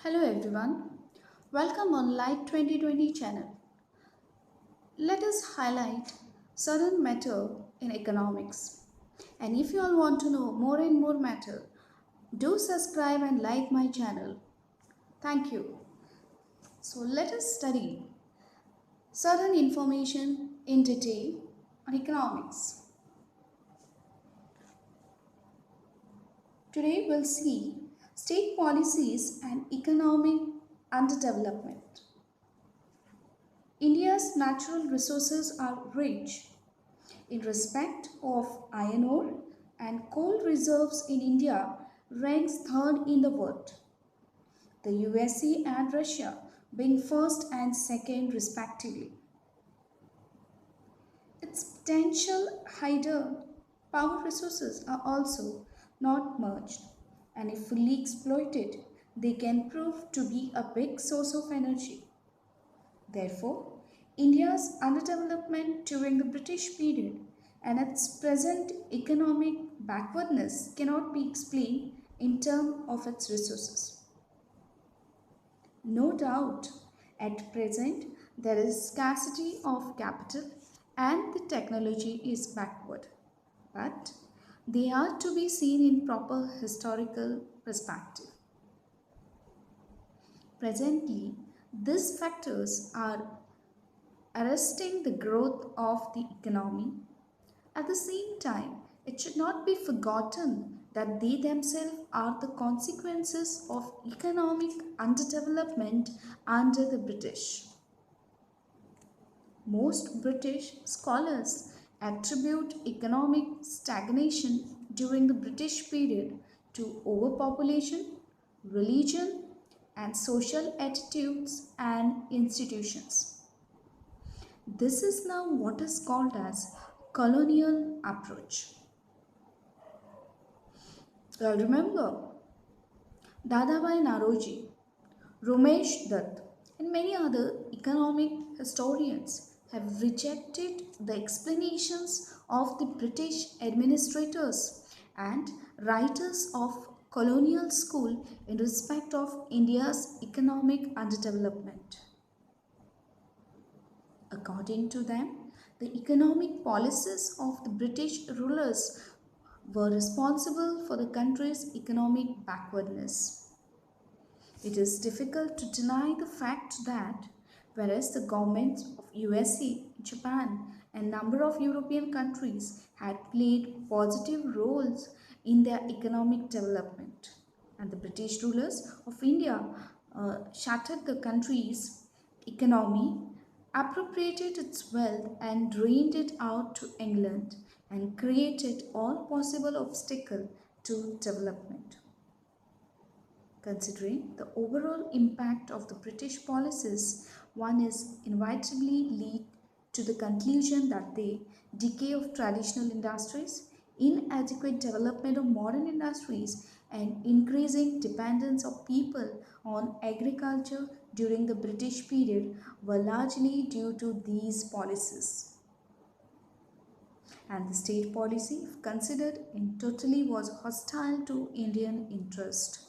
Hello everyone, welcome on Light 2020 channel. Let us highlight certain matter in economics. And if you all want to know more and more matter, do subscribe and like my channel. Thank you. So let us study certain information in detail on economics. Today we'll see state policies and economic underdevelopment. India's natural resources are rich. In respect of iron ore and coal reserves in India ranks third in the world, the USA and Russia being first and second respectively. Its potential hydro power resources are also not merged, and if fully exploited, they can prove to be a big source of energy. Therefore, India's underdevelopment during the British period and its present economic backwardness cannot be explained in terms of its resources. No doubt, at present, there is scarcity of capital and the technology is backward. But they are to be seen in proper historical perspective. Presently, these factors are arresting the growth of the economy. At the same time, it should not be forgotten that they themselves are the consequences of economic underdevelopment under the British. Most British scholars attribute economic stagnation during the British period to overpopulation, religion, and social attitudes and institutions. This is now what is called as colonial approach. Remember, Dadabhai Naroji, Ramesh Dutt, and many other economic historians have rejected the explanations of the British administrators and writers of colonial school in respect of India's economic underdevelopment. According to them, the economic policies of the British rulers were responsible for the country's economic backwardness. It is difficult to deny the fact that whereas the governments of USA, Japan and number of European countries had played positive roles in their economic development, and the British rulers of India shattered the country's economy, appropriated its wealth and drained it out to England and created all possible obstacle to development. Considering the overall impact of the British policies, one is inevitably lead to the conclusion that the decay of traditional industries, inadequate development of modern industries, and increasing dependence of people on agriculture during the British period were largely due to these policies. And the state policy, if considered in totally, was hostile to Indian interest.